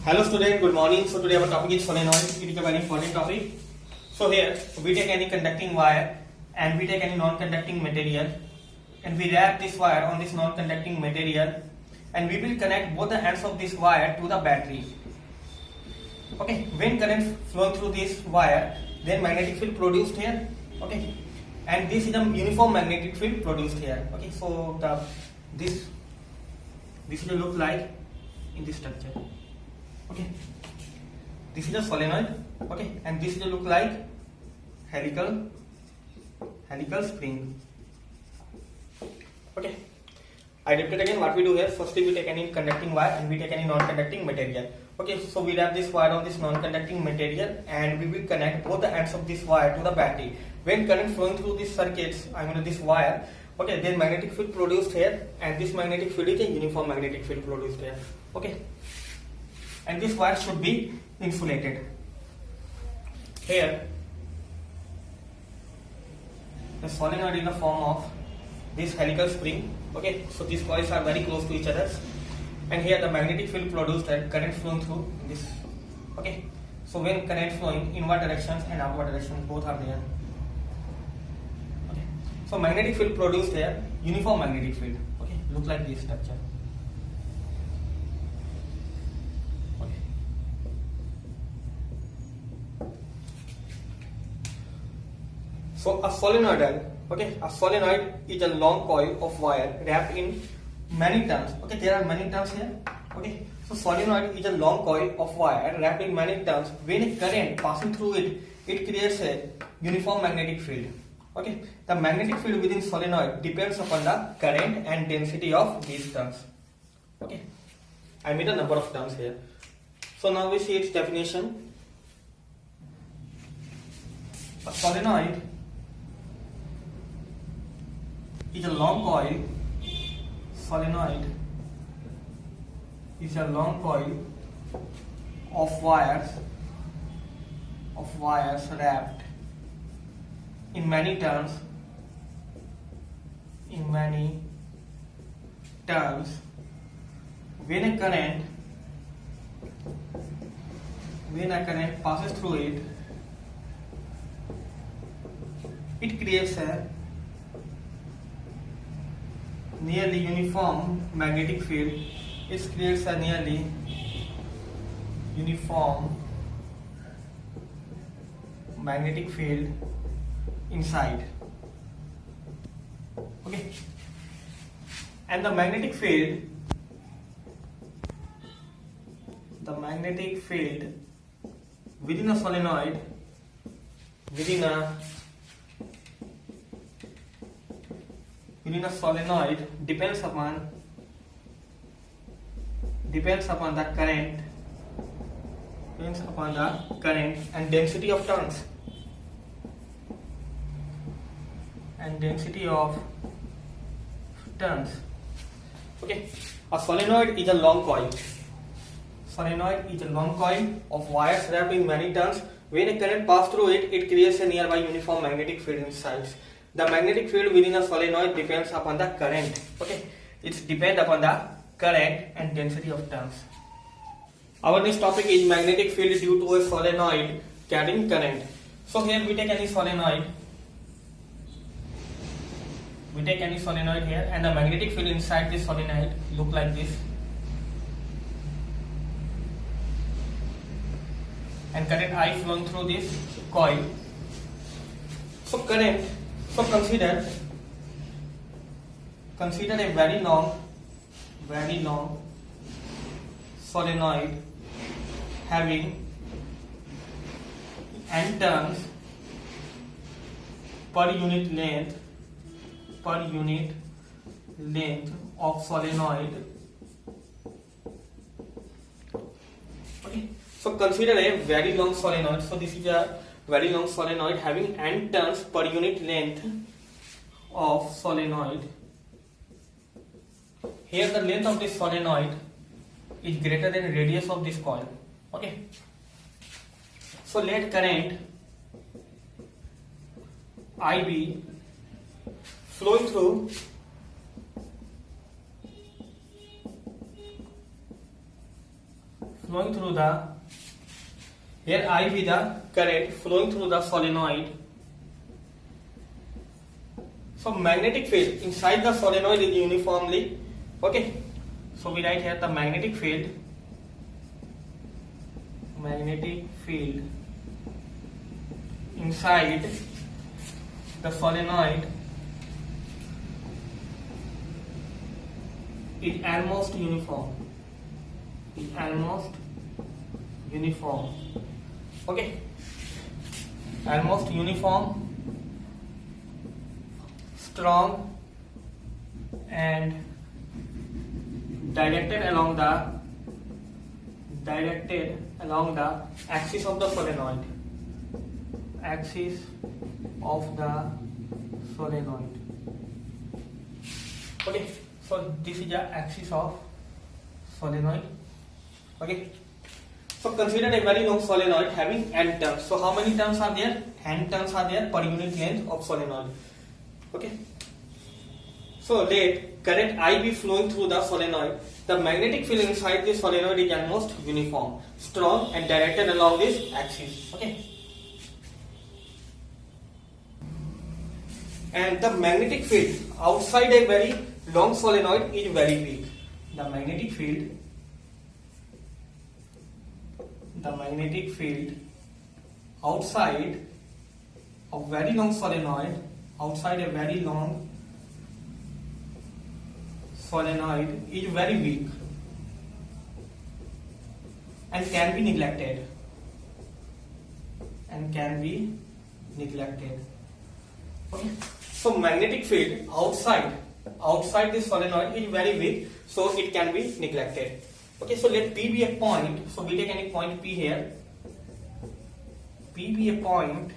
Hello student, good morning. So today our topic is solenoid. It is a very important topic. So here we take any conducting wire and we take any non-conducting material and we wrap this wire on this non-conducting material and we will connect both the ends of this wire to the battery. Okay, when current flowing through this wire, then magnetic field produced here. Okay, and this is a uniform magnetic field produced here. Okay, so this will look like in this structure. Okay, this is a solenoid. Okay, and this will look like helical spring. Okay, I repeat again what we do here. Firstly, we take any conducting wire and we take any non-conducting material. Okay, so we wrap this wire on this non-conducting material and we will connect both the ends of this wire to the battery. When current flowing through these circuits, this wire, okay, then magnetic field produced here, and this magnetic field is a uniform magnetic field produced here. Okay, and this wire should be insulated. Here, the solenoid in the form of this helical spring. Okay, so these coils are very close to each other, and here the magnetic field produced and current flowing through this. Okay, so when current flowing inward directions and outward directions both are there. Okay, so magnetic field produced here, uniform magnetic field. Okay, look like this structure. Okay, so a solenoid. Okay, a solenoid is a long coil of wire wrapped in many turns. Okay, there are many turns here. Okay, so solenoid is a long coil of wire wrapped in many turns. When a current passing through it, it creates a uniform magnetic field. Okay, the magnetic field within solenoid depends upon the current and density of these turns. Okay, I made a number of turns here. So now we see its definition. A solenoid is a long coil. Solenoid is a long coil of wires wrapped in many turns. When a current passes through it, it creates a nearly uniform magnetic field. It creates a nearly uniform magnetic field inside. Okay, and the magnetic field within a solenoid depends upon the current and density of turns. Okay, a solenoid is a long coil. Of wires wrapped in many turns. When a current passes through it, it creates a nearby uniform magnetic field inside. The magnetic field within a solenoid depends upon the current. Okay, it depends upon the current and density of turns. Our next topic is magnetic field due to a solenoid carrying current. So here we take any solenoid. Here, and the magnetic field inside this solenoid look like this. And current I flowing through this coil. So consider a very long solenoid having n turns per unit length of solenoid. Okay, so consider a very long solenoid. So this is a very long solenoid having n turns per unit length of solenoid. Here the length of this solenoid is greater than radius of this coil. Okay, so let current IB flowing through flowing through the, here I be the current flowing through the solenoid. So magnetic field inside the solenoid is uniformly, okay. So we write here the magnetic field inside the solenoid is almost uniform. Okay, almost uniform, strong, and directed along the axis of the solenoid. Okay, so this is the axis of solenoid. Okay, so consider a very long solenoid having n turns. So how many turns are there? N turns are there per unit length of solenoid. Okay, so let current I be flowing through the solenoid. The magnetic field inside the solenoid is almost uniform, strong, and directed along this axis. Okay, and the magnetic field outside a very long solenoid is very weak. The magnetic field outside a very long solenoid, is very weak and can be neglected. Okay, so magnetic field outside this solenoid is very weak, so it can be neglected. Okay, so let P be a point. So we take any point P here. P be a point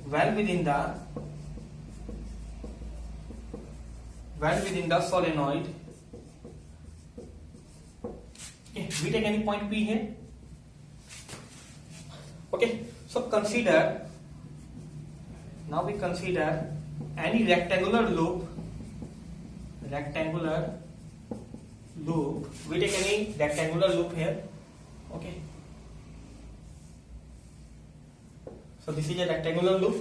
well within the solenoid. Okay, we take any point P here. Okay, so now we consider any rectangular loop. We take any rectangular loop here. Okay, so this is a rectangular loop.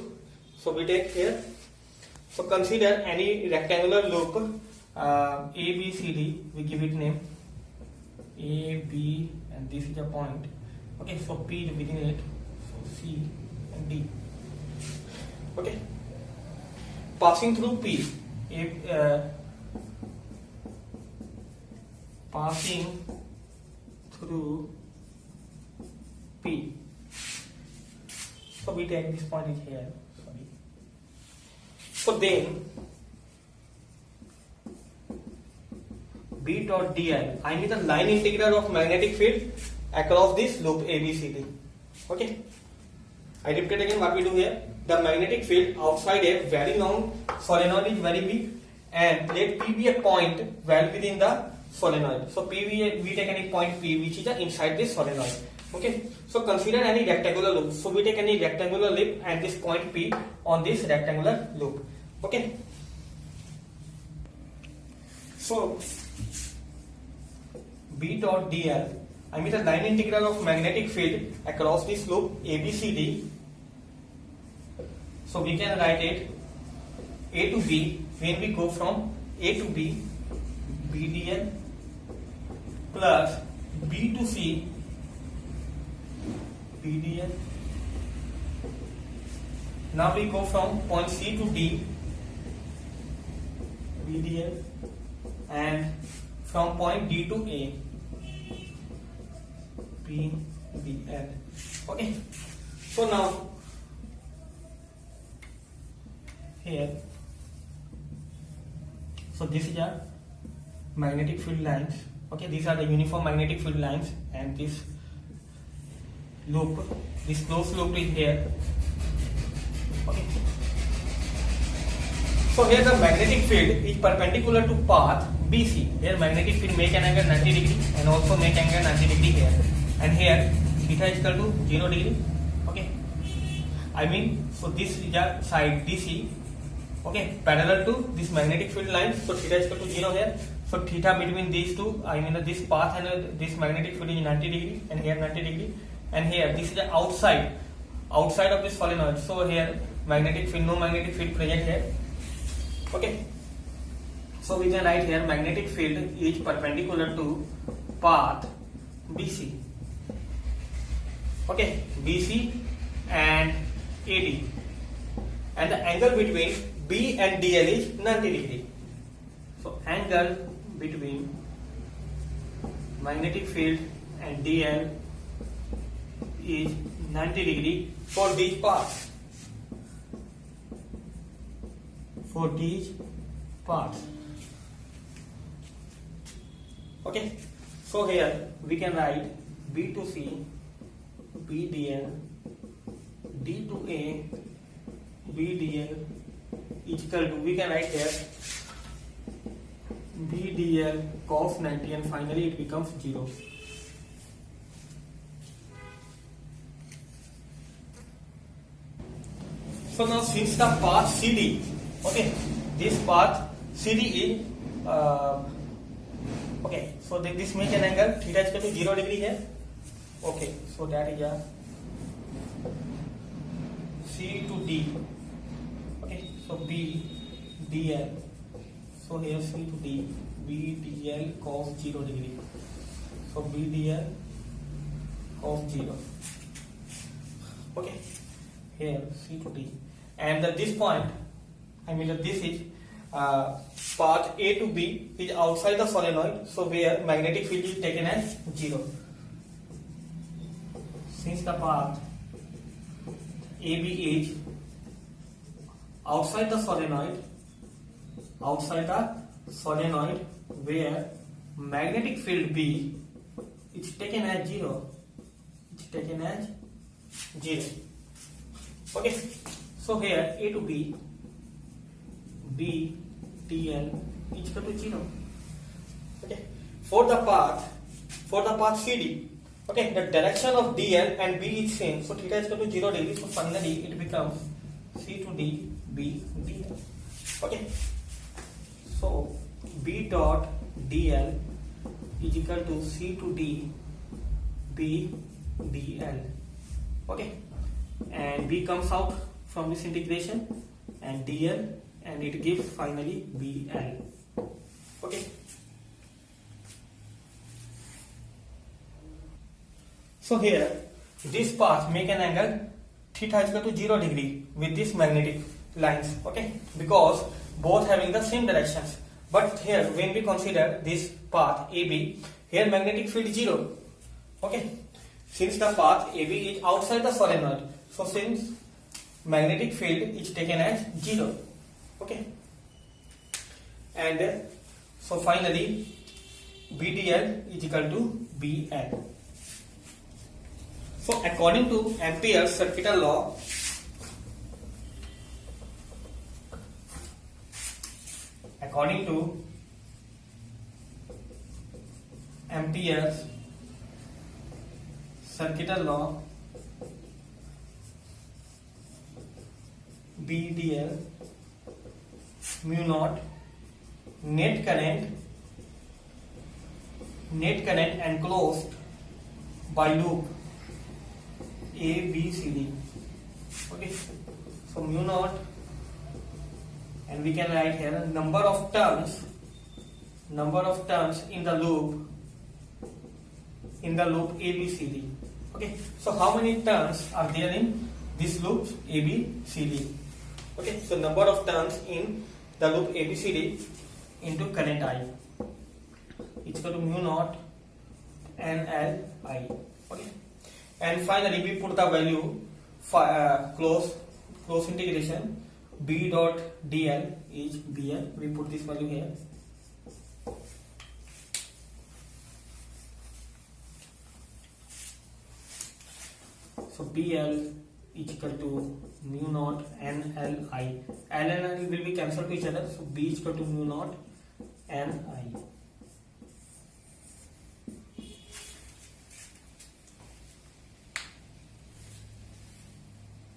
So we take here. So consider any rectangular loop A, B, C, D. We give it name A, B, and this is a point. Okay, so P is within it. So C and D. Okay, passing through P. Passing through P. So we take this point is here. Sorry. So then B dot di, I need the line integral of magnetic field across this loop ABCD. Okay, I repeat again what we do here. The magnetic field outside a very long solenoid is very weak, and let P be a point well within the solenoid. So we take any point P which is inside this solenoid. Okay, so consider any rectangular loop. So we take any rectangular loop and this point P on this rectangular loop. Okay, so B dot dl, I mean the line integral of magnetic field across this loop ABCD. So we can write it A to B. When we go from A to B, BDL plus B to C, BDL. Now we go from point C to D, BDL, and from point D to A, BDL. Okay, so now here, so this is a magnetic field lines. Okay, these are the uniform magnetic field lines, and this loop, this closed loop is here. Okay, so here the magnetic field is perpendicular to path BC. Here magnetic field make an angle 90 degree and also make angle 90 degree here, and here theta is equal to 0 degree. Okay, I mean, so this is a side DC. Okay, parallel to this magnetic field line, so theta is equal to 0 here. So So theta between these two, I mean this path and this magnetic field is 90 degree, and here 90 degree, and here this is the outside of this solenoid. So here magnetic field, no magnetic field present here. Okay. So we can write here magnetic field is perpendicular to path BC. Okay, BC and AD, and the angle between B and DL is 90 degree. So angle between magnetic field and DL is 90 degree for these paths. For these paths. Okay. So here we can write B to C, B DL, D to A, B DL is equal to, we can write here B DL cos 90, and finally it becomes 0. So now since the path CD, okay, this path CD is okay, so this makes an angle theta is equal to 0 degree here. Okay, so that is a C to D. Okay, so B DL. So here C to D, B DL cos 0 degree. So B DL cos 0. Okay, here C to D, and this point, I mean this is path A to B is outside the solenoid, so where magnetic field is taken as 0. Since the path AB is outside the solenoid, where magnetic field B is taken as 0, Okay, so here A to B, B DL is equal to 0. Okay, for the path CD, okay, the direction of DL and B is same, so theta is equal to 0 degree. So finally it becomes C to D, B DL. Okay, so B dot DL is equal to C to D, B DL. Okay, and B comes out from this integration, and DL, and it gives finally BL. Okay. So here this path make an angle theta is equal to 0 degree with this magnetic lines. Okay, because both having the same directions. But here when we consider this path AB, here magnetic field 0. Okay, since the path AB is outside the solenoid, so since magnetic field is taken as 0. Okay, and so finally BDL is equal to BL. So according to Ampere's circuital law, BDL mu naught net current enclosed by loop A, B, C, D. Okay, so mu naught, and we can write here number of turns in the loop A, B, C, D. Okay, so how many turns are there in this loop A, B, C, D? Okay, so number of turns in the loop A, B, C, D into current I. It's equal to mu naught NL I. Okay, and finally we put the value close integration B dot DL is BL. We put this value here. So BL is equal to mu naught NLI. L and L will be cancelled to each other. So B is equal to mu naught NI.